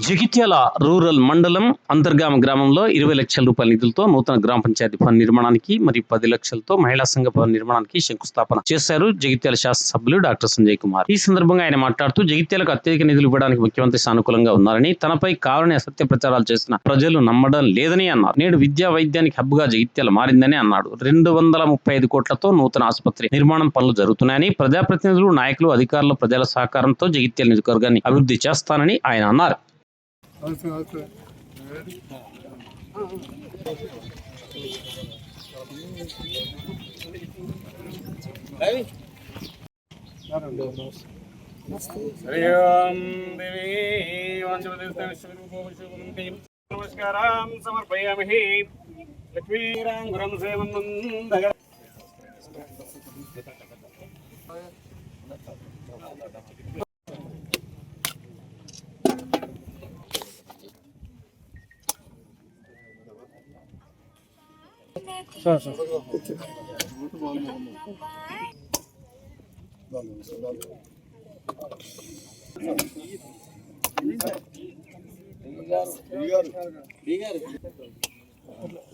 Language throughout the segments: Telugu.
జగిత్యాల రూరల్ మండలం అంతర్గామ గ్రామంలో 20 లక్షల రూపాయల నిధులతో నూతన గ్రామ పంచాయతీ భవన నిర్మాణానికి మరియు 10 లక్షలతో మహిళా సంఘ భవన నిర్మాణానికి శంకుస్థాపన చేశారు జగిత్యాల శాసనసభ్యులు డాక్టర్ సంజయ్ కుమార్. ఈ సందర్భంగా ఆయన మాట్లాడుతూ జగిత్యాలకు అత్యధిక నిధులు ఇవ్వడానికి ముఖ్యమంత్రి సానుకూలంగా ఉన్నారని, తనపై కావాలని అసత్య ప్రచారాలు చేసిన ప్రజలు నమ్మడం లేదని అన్నారు. నేడు విద్యా వైద్యానికి హబ్ గా జగిత్యాల మారిందని అన్నాడు. 235 కోట్లతో నూతన ఆసుపత్రి నిర్మాణం పనులు జరుగుతున్నాయని, ప్రజాప్రతినిధులు, నాయకులు, అధికారులు, ప్రజల సహకారంతో జగిత్యాల నియోజకవర్గాన్ని అభివృద్ధి చేస్తానని ఆయన అన్నారు. నమస్కారం సమర్పయామి. లక్ష్మీరాంగురం సేవందగ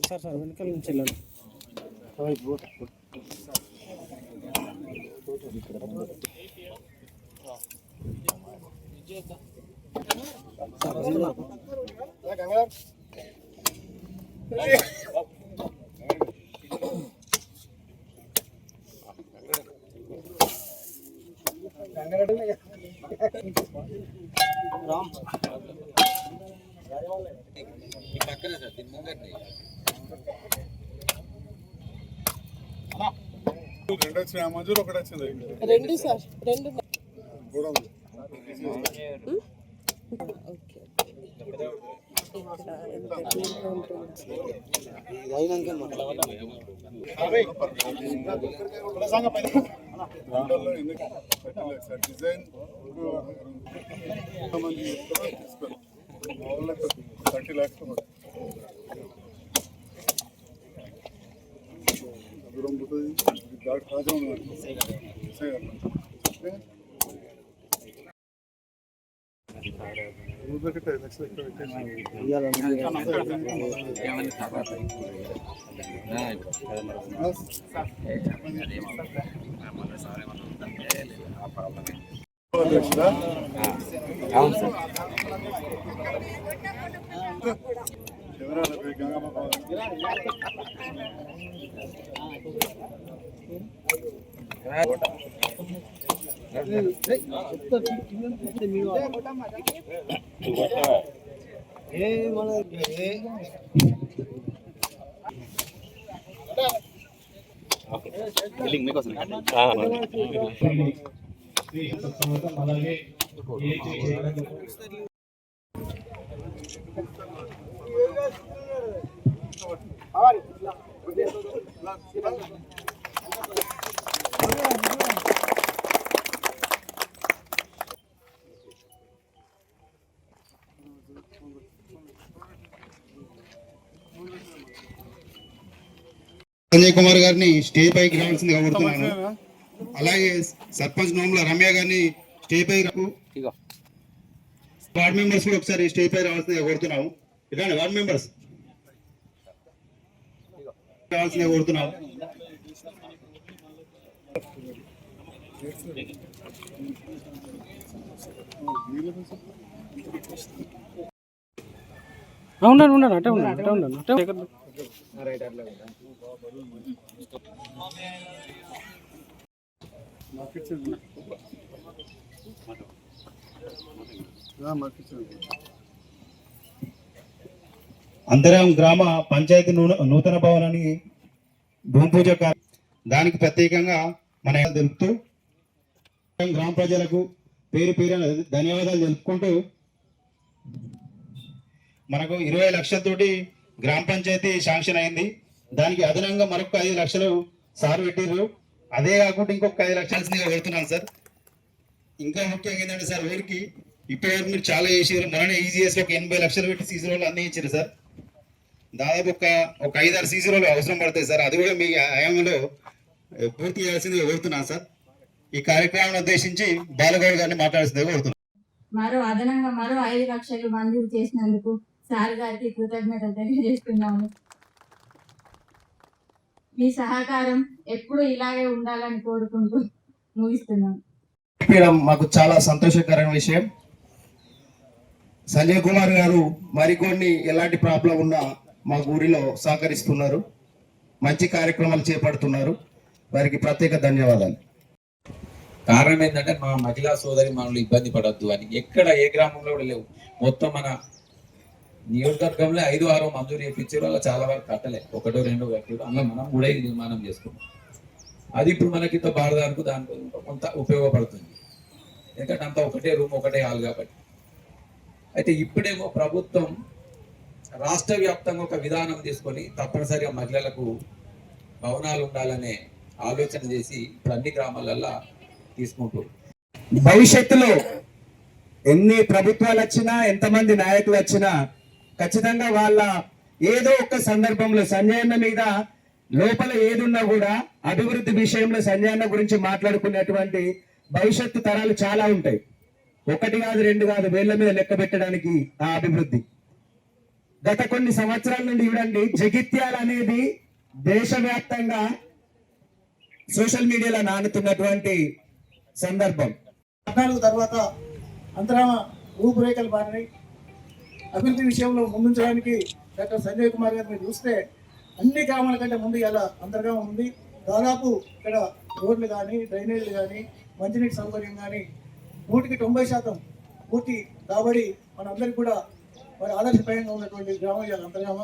సార్ వెనకాల నుంచి వెళ్ళండి. రెండు వచ్చినాయి మంజూరు, ఒకటి వచ్చింది. రెండు సార్ రెండు డిజైన్ 30 lakhs దూరం పోతుంది. దాటి కాజా సంజయ్ కుమార్ గారిని స్టేజ్ పైకి రావాల్సిందిగా కోరుతున్నాను. అలాగే సర్పంచ్ నోముల రమ్య గారిని స్టేజ్ పై వార్డ్ మెంబర్స్ కూడా ఒకసారి స్టేజ్ పై రావాల్సిందిగా కోరుతున్నాము. ఇలాంటి వార్డ్ మెంబర్స్ రావాల్సిందిగా కోరుతున్నాము. ఉండండి అటే ఉండండి. అంతరం గ్రామ పంచాయతీ నూతన భవనానికి భూమి పూజ దానికి ప్రత్యేకంగా మన తెలుపుతూ గ్రామ ప్రజలకు పేరు పేరున ధన్యవాదాలు తెలుపుకుంటూ మనకు 20 లక్షలతోటి గ్రామ పంచాయతీ శాంక్షన్ అయింది. దానికి అదనంగా మరొక 5 లక్షలు సార్ పెట్టారు. అదే కాకుండా ఇంకొక 5 లక్షలు పెడుతున్నాను సార్. ఇంకా ముఖ్యంగా ఏంటంటే సార్ ఊరికి ఇప్పటివరకు మీరు చాలా చేసారు. మొన్న ఈజీఎస్ ఒక 80 లక్షలు పెట్టి సీసీ రోడ్లు అందించారు సార్. దాదాపు ఒక 5-6 సీసీ రోడ్లు అవసరం పడతాయి సార్. అది కూడా మీ హయాంలో పూర్తి చేయాల్సిందిగా కోరుతున్నాను సార్. ఈ కార్యక్రమాన్ని ఉద్దేశించి బాలగౌడ్ గారిని మాట్లాడాల్సిందిగా కోరుతున్నాను. అదనంగా మరో 5 లక్షలు మంజూరు చేసినందుకు సార్ గారికి కృతజ్ఞతలు తెలియజేస్తున్నాము. మీ సహకారం ఎప్పుడు ఇలాగే ఉండాలని కోరుకుంటూ ముగిస్తున్నాం. మాకు చాలా సంతోషకరమైన విషయం. సంజయ్ కుమార్ గారు మరికొన్ని ఎలాంటి ప్రాబ్లం ఉన్నా మా ఊరిలో సహకరిస్తున్నారు, మంచి కార్యక్రమాలు చేపడుతున్నారు. వారికి ప్రత్యేక ధన్యవాదాలు. కారణం ఏంటంటే మా మహిళా సోదరి మనల్ని ఇబ్బంది పడద్దు అని ఎక్కడ ఏ గ్రామంలో కూడా లేవు. మొత్తం మన నియోజకవర్గంలో 5-6 మంజూరు చేయించారు, అలా చాలా వరకు కట్టలే, 1-2 కట్టారు. అందులో మనం 3 నిర్మాణం చేసుకున్నాం. అది ఇప్పుడు మనకి ఇంత బాధదానికి దానికి కొంత ఉపయోగపడుతుంది, ఎందుకంటే అంతా ఒకటే రూమ్ ఒకటే హాల్ కాబట్టి. అయితే ఇప్పుడేమో ప్రభుత్వం రాష్ట్ర వ్యాప్తంగా ఒక విధానం తీసుకొని తప్పనిసరిగా మహిళలకు భవనాలు ఉండాలనే ఆలోచన చేసి ఇప్పుడు అన్ని గ్రామాలల్లో తీసుకుంటారు. భవిష్యత్తులో ఎన్ని ప్రభుత్వాలు వచ్చినా, ఎంతమంది నాయకులు వచ్చినా ఖచ్చితంగా వాళ్ళ ఏదో ఒక సందర్భంలో సంజయ్ అన్న మీద లోపల ఏదున్నా కూడా అభివృద్ధి విషయంలో సంజయ్ అన్న గురించి మాట్లాడుకునేటువంటి భవిష్యత్తు తరాలు చాలా ఉంటాయి. 1 కాదు 2 కాదు, వేళ్ల మీద లెక్క పెట్టడానికి ఆ అభివృద్ధి. గత కొన్ని సంవత్సరాల నుండి చూడండి, జగిత్యాల అనేది దేశవ్యాప్తంగా సోషల్ మీడియాలో నానుతున్నటువంటి సందర్భం. 14 తర్వాత అంతరామ రూపురేఖలు మారినాయి. అభివృద్ధి విషయంలో ముందుంచడానికి డాక్టర్ సంజయ్ కుమార్ గారిని చూస్తే అన్ని గ్రామాల కంటే ముందు ఇలా అంతర్గామం ఉంది. దాదాపు ఇక్కడ రోడ్లు కానీ, డ్రైనేజీలు కానీ, మంచినీటి సౌకర్యం కానీ 100% పూర్తి కాబడి మనందరికీ కూడా మరి ఆదర్శప్రాయంగా ఉన్నటువంటి గ్రామం ఇవాళ అంతర్గామ.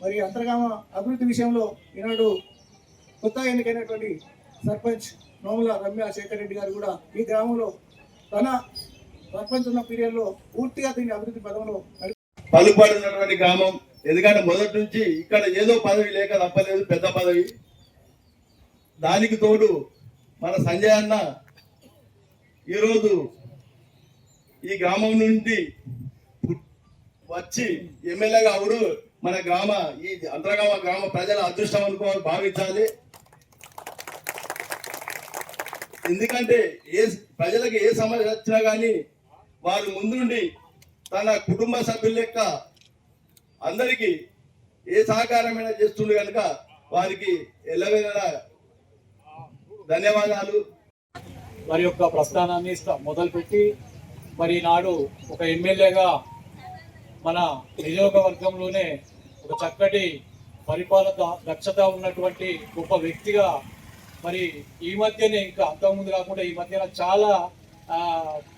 మరి అంతర్గామ అభివృద్ధి విషయంలో ఈనాడు కొత్తగా ఎన్నికైనటువంటి సర్పంచ్ నోముల రమ్య శేఖర్ రెడ్డి గారు కూడా ఈ గ్రామంలో తన సర్పంచ్ ఉన్న పీరియడ్లో పూర్తిగా దీన్ని అభివృద్ధి పదంలో పలుపడినటువంటి గ్రామం. ఎందుకంటే మొదటి నుంచి ఇక్కడ ఏదో పదవి లేక తప్పలేదు, పెద్ద పదవి. దానికి తోడు మన సంజయ్ అన్న ఈరోజు ఈ గ్రామం నుండి వచ్చి ఎమ్మెల్యేగా అవడు మన ఈ అంతర్గామ గ్రామ ప్రజల అదృష్టం భావించాలి. ఎందుకంటే ప్రజలకు ఏ సమస్య వచ్చినా కానీ వారు ముందుండి తన కుటుంబ సభ్యుల లెక్క అందరికీ ఏ సహకారమైనా చేస్తుండే కనుక వారికి ఎల్లవేళలా ధన్యవాదాలు. వారి యొక్క ప్రస్థానాన్ని మొదలుపెట్టి మరి నాడు ఒక ఎమ్మెల్యేగా మన నియోజకవర్గంలోనే ఒక చక్కటి పరిపాలన దక్షత ఉన్నటువంటి గొప్ప వ్యక్తిగా మరి ఈ మధ్యనే, ఇంకా అంతకుముందు కాకుండా ఈ మధ్యన చాలా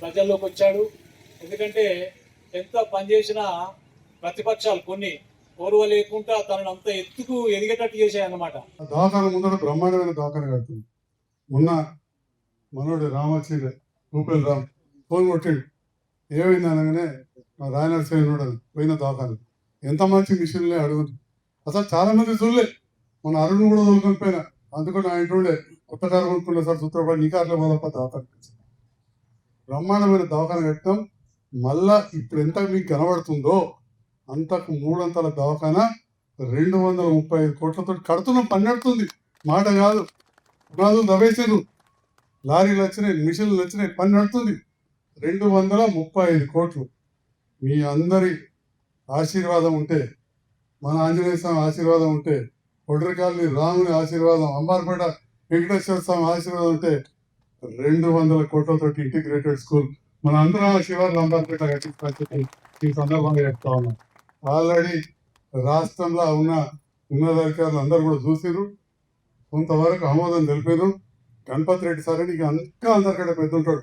ప్రజల్లోకి వచ్చాడు. ఎందుకంటే ఎంత పనిచేసినా ప్రతిపక్షాలు కొన్ని ఓర్వ లేకుండా తనను అంత ఎత్తుకు ఎదిగేటట్టు చేశాయన్నమాట. దవాఖాన ముందర బ్రహ్మాండమైన దవాఖాన కడుతుంది. మొన్న మనోడు రామచంద్ర రూపేల్ రామ్ ఫోన్ కొట్టిండు, ఏమైంది అనగానే మా రాయనరసేనుడు పోయిన దవాఖాన. ఎంత మంచి మిషన్లే అడుగుతుంది. అసలు చాలా మంది చూడలే, మన అరుణ్ కూడా తోలుకొని పోయినా. అందుకని ఆయన ఉండే కొత్త కారు కొనుక్కున్నా సార్, సూత్రపడి నీ కార్లో మొదలప దవాఖాన బ్రహ్మాండమైన దవాఖాన కట్టాం. మళ్ళా ఇప్పుడు ఎంత మీకు కనబడుతుందో అంతకు 3 అంతల దవాఖాన 235 కోట్లతో కడుతున్నాం. పని నడుతుంది, మాట కాదు. పునాదులు దవేశారు, లారీలు వచ్చినాయి, మిషన్లు వచ్చినాయి, పని నడుతుంది. 235 కోట్లు. మీ అందరి ఆశీర్వాదం ఉంటే, మన ఆంజనేయ స్వామి ఆశీర్వాదం ఉంటే, కొడ్రకాల్ని రాముని ఆశీర్వాదం, అంబార్పేట వెంకటేశ్వర స్వామి ఆశీర్వాదం ఉంటే 200 కోట్లతో ఇంటిగ్రేటెడ్ స్కూల్ మన అందరం ఆశీర్వాదం అంబార్పేట కట్టించి ఈ సందర్భంగా చెప్తా ఉన్నాం. ఆల్రెడీ రాష్ట్రంలో ఉన్న ఉన్నతాధికారులు అందరూ కూడా చూసిరు, కొంతవరకు ఆమోదం తెలిపారు. గణపతి రెడ్డి సార్ అని ఇంకా అందరికంటే పెద్ద ఉంటాడు,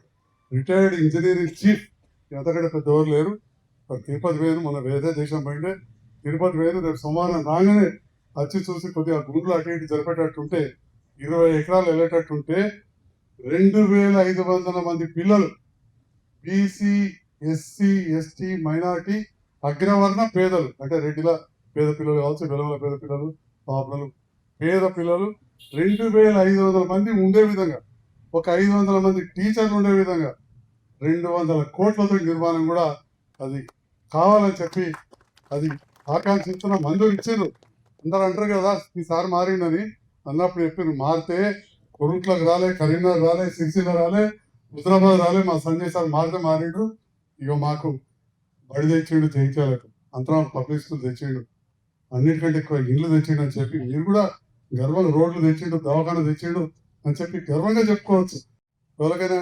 రిటైర్డ్ ఇంజనీరింగ్ చీఫ్. అంతకంటే పెద్ద ఎవరు లేరు. తిరుపతి వేరు, మన వేరే దేశం పోయింటే తిరుపతి వేరు. రేపు సోమవారం రాగానే వచ్చి చూసి కొద్దిగా గుండ్లు అటు ఇటు జరిపేటట్టుంటే, 20 ఎకరాలు వెళ్ళేటట్టుంటే 2500 మంది పిల్లలు బీసీ, ఎస్సీ, ఎస్టీ, మైనారిటీ, అగ్రవర్ణ పేదలు, అంటే రెడ్డిల పేద పిల్లలు కావచ్చు, వెలవల పేద పిల్లలు, పాపలు, పేద పిల్లలు 2500 మంది ఉండే విధంగా, ఒక 500 మంది టీచర్లు ఉండే విధంగా 200 కోట్లతో నిర్మాణం కూడా అది కావాలని చెప్పి అది ఆకాంక్షిస్తున్న మంజూరు ఇచ్చారు. అందరూ అంటారు కదా ఈసారి మారిందని, అన్నప్పుడు చెప్పారు మారితే కొరుట్లకు రాలే, కరీంనగర్ రాలే, సిరిసిల్ల రాలే, హుజరాబాద్ రాలే, మా సంజయ్ సార్ మారితే మారిండు. ఇక మాకు బడి తెచ్చిండు జైత్యాలకు, అంతరం పబ్లిక్ స్కూల్ తెచ్చిండు, అన్నిటికంటే ఎక్కువ ఇండ్లు తెచ్చిండు అని చెప్పి మీరు కూడా గర్వంగా రోడ్లు తెచ్చిండు, దవాఖాన తెచ్చిండు అని చెప్పి గర్వంగా చెప్పుకోవచ్చు ఎవరికైనా.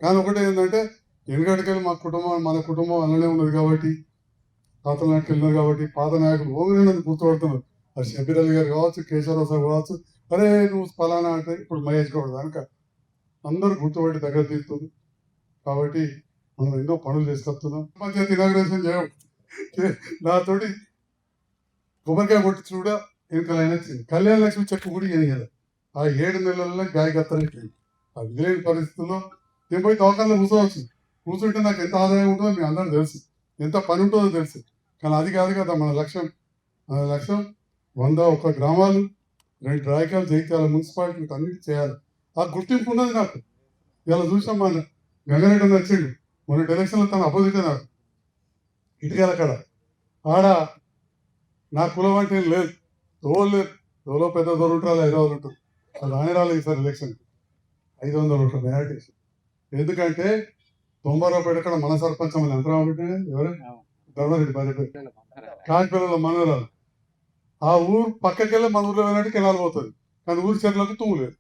కానీ ఒకటి ఏంటంటే వెనుకటికెళ్ళి మన కుటుంబం అలానే ఉన్నది కాబట్టి, తాతల నాటికి వెళ్ళినారు కాబట్టి పాత నాయకులు ఓన్లీ గుర్తుపడుతున్నారు. అది షబీర్ అలీ గారు కావచ్చు, కేశవరావు సార్ కావచ్చు, అరే నువ్వు ఫలానా అంటే ఇప్పుడు మహేష్ గౌడ్ కనుక అందరూ గుర్తుపట్టి దగ్గర తీస్తుంది. కాబట్టి మనం ఎన్నో పనులు చేసుకొస్తున్నాం. పంచాయతీ ఇనాగ్రేషన్ నాతోటి కొబ్బరికాయ కొట్టి కూడా ఎన్నికలైనా వచ్చింది. కళ్యాణ లక్ష్మి చెక్కు కూడా వేయాలి. ఆ 7 నెలల్లో గాయకత్తరికి ఆ విధులేని పరిస్థితుల్లో నేను పోయి దవాఖానలో కూర్చుంటే నాకు ఎంత ఆదాయం ఉంటుందో మీ అందరూ తెలుసు, ఎంత పని ఉంటుందో తెలుసు. కానీ అది కాదు కదా మన లక్ష్యం. 101 గ్రామాలు, 2 రాయకాలు, జైత్యాల మున్సిపాలిటీ అన్నిటి చేయాలి. ఆ గుర్తింపు ఉన్నది నాకు. ఇలా చూసాం మన గంగారెడ్డి వచ్చిండు మొన్న ఎలక్షన్లో, తన అపోజిట్ నాకు ఇటుకల కాడ ఆడ నా కులం అంటే లేదు, తోలు లేదు, తోలో పెద్ద దొర ఉంటారు, 5 రోజులు ఉంటుంది. అది ఆయన రాలేదు సార్ ఎలక్షన్ 500 ఓట్ల మెజారిటీ. ఎందుకంటే 90 రూపాయలు ఇక్కడ మన సర్పంచ్ మన యంత్రం ఎవరు ధర్మారెడ్డి భార్య కాకిపిల్లల మనవరాలు. ఆ ఊరు పక్కకెళ్ళి మన ఊర్లో వెళ్ళినట్టు కెనాలు పోతుంది, కానీ ఊరి చెట్లకు తుమ్ము లేదు.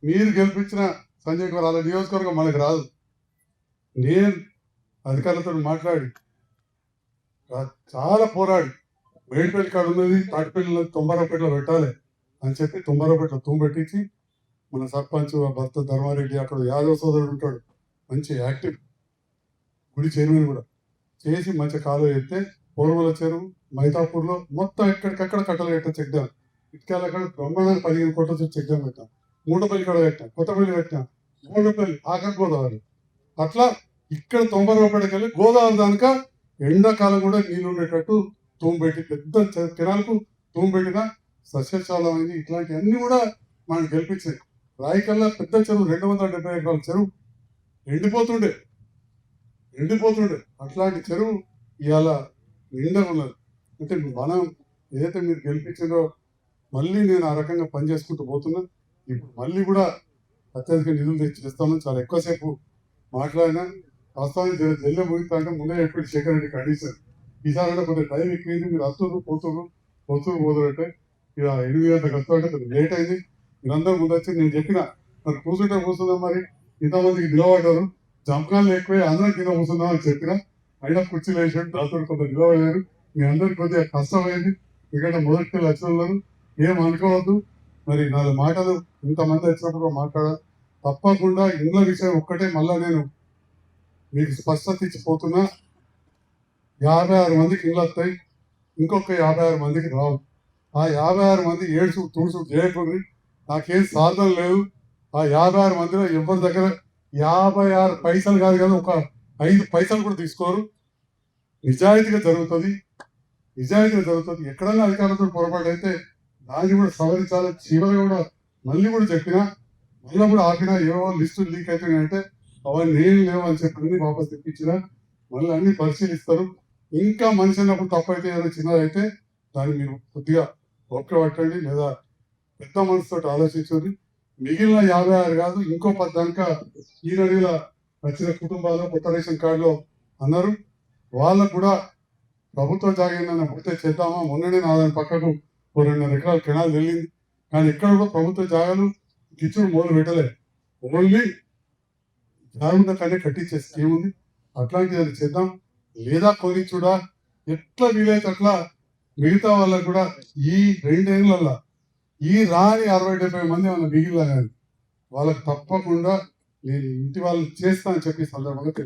మీరు గెలిపించిన సంజయ్ కుమార్ అలా నియోజకవర్గం మనకు రాదు. నేను అధికారులతో మాట్లాడి చాలా పోరాడి బయటపల్లి కాడ ఉన్నది తాటిపల్లి 90 రూపాయలు పెట్టాలి అని చెప్పి 90 రూపాయలు తుమ్ము పెట్టించి మన సర్పంచ్ భర్త ధర్మారెడ్డి, అక్కడ యాదవ్ సోదరుడు ఉంటాడు మంచి యాక్టివ్, గుడి చైర్మన్ కూడా చేసి మంచి కాలువ ఎత్తే పూర్వల చెరువు మైతాపూర్లో మొత్తం ఎక్కడికక్కడ కట్టలు పెట్టాం. చెక్ డ్యామ్ ఇటుకాల కాడ బ్రహ్మాండంగా 15 కోట్ల చెక్ డ్యామ్ పెట్టాం. మూటపల్లి కాడ పెట్టాం, కొత్తపల్లి పెట్టాం, గోడపల్లి ఆఖరి గోదావరి. అట్లా ఇక్కడ 90 రూపాయలకి వెళ్ళి గోదావరి దానిక ఎండాకాలం కూడా నీళ్ళు ఉండేటట్టు తూము పెట్టి పెద్ద కెనాల్కు తూము పెట్టిన సస్యశాలమైంది. ఇట్లాంటివన్నీ కూడా మనం గెలిపించాయి. రాయికల్లా పెద్ద చెరువు 270 ఎకరాల చెరువు ఎండిపోతుండే. అట్లాంటి చెరువు ఇవాళ నిండా ఉన్నది. అంటే మనం ఏదైతే మీరు గెలిపించిందో మళ్ళీ నేను ఆ రకంగా పనిచేసుకుంటూ పోతున్నా. ఇప్పుడు మళ్ళీ కూడా అత్యధిక నిధులు తెచ్చి చేస్తాను. చాలా ఎక్కువసేపు మాట్లాడినా వాస్తవానికి జైల్లో ముగిస్తా అంటే ముందే చెప్పి శేఖర్ రెడ్డి కండిషన్ ఈసారి అంటే కొంచెం టైం ఎక్కువైంది, మీరు వస్తున్నారు పోతురంటే ఇక 8 గంటలకు వస్తామంటే కొంచెం లేట్ అయింది. మీరందరూ ముందు వచ్చి నేను చెప్పిన మరి కూర్చుందాం, మరి ఇంతమందికి నిలబడ్డారు, జంపకాలు ఎక్కువే అందరం కింద కూర్చుందాం అని చెప్పిన. అయినా కుర్చీలు వేసాడు, దాంతో కొంత నిలబడారు. మీ అందరికి కొద్దిగా కష్టమైంది, ఎందుకంటే మొదటికి వచ్చిన ఏం అనుకోవద్దు. మరి 4 మాటలు ఇంతమంది వచ్చినప్పుడు మాట్లాడాలి. తప్పకుండా ఇండ్ల విషయం ఒక్కటే మళ్ళా నేను మీకు స్పష్టత ఇచ్చిపోతున్నా. 56 మందికి ఇండ్లు వస్తాయి, ఇంకొక 56 మందికి రావు. ఆ 56 మంది ఏడుచు తుడుచు చేయకుండా నాకేం సాధన లేదు. ఆ 56 మందిలో ఎవరి దగ్గర 56 పైసలు కాదు కదా, ఒక 5 పైసలు కూడా తీసుకోరు. నిజాయితీగా జరుగుతుంది. ఎక్కడన్నా అధికారులతో పొరపాటు అయితే దాన్ని కూడా సవరించాలి. చివరిగా కూడా మళ్ళీ కూడా చెప్పినా, మళ్ళీ కూడా ఆపినా, ఏవో లిస్టులు లీక్ అవుతున్నాయంటే అవన్నీ ఏం లేవు అని చెప్పి వాపస్ తెప్పించినా మళ్ళీ అన్ని పరిశీలిస్తారు. ఇంకా మనిషి అన్నప్పుడు తప్పైతే ఏదైనా చిన్నదైతే దాన్ని మీరు కొద్దిగా ఓకే పట్టండి, లేదా పెద్ద మనసుతో ఆలోచించండి. మిగిలిన 56 కాదు, ఇంకో 10 దాకా ఈ నడిల వచ్చిన కుటుంబాలు కొత్త రేషన్ కార్డులో అన్నారు. వాళ్ళకు కూడా ప్రభుత్వ జాగ్రత్త పూర్తి చేద్దామా. మొన్ననే దాని పక్కకు 2.5 ఎకరాల కెనాల్ వెళ్ళింది, కానీ ఎక్కడ కూడా ప్రభుత్వ జాగాలు కిచ్చుడు మొదలు పెట్టలేదు. ఓన్లీ జాగ్రత్త కంటే కట్టించే స్కీమ్ ఉంది. అట్లాంటిది అది చేద్దాం, లేదా కొనిచ్చుడా ఎట్లా వీలైతే అట్లా మిగతా వాళ్ళకు కూడా ఈ 2 ఏళ్ళల్లో ఈ రాని 60-70 మంది మన మిగిలిన వాళ్ళకి తప్పకుండా నేను ఇంటి వాళ్ళు చేస్తా అని చెప్పి సందర్భంగా తెలియదు.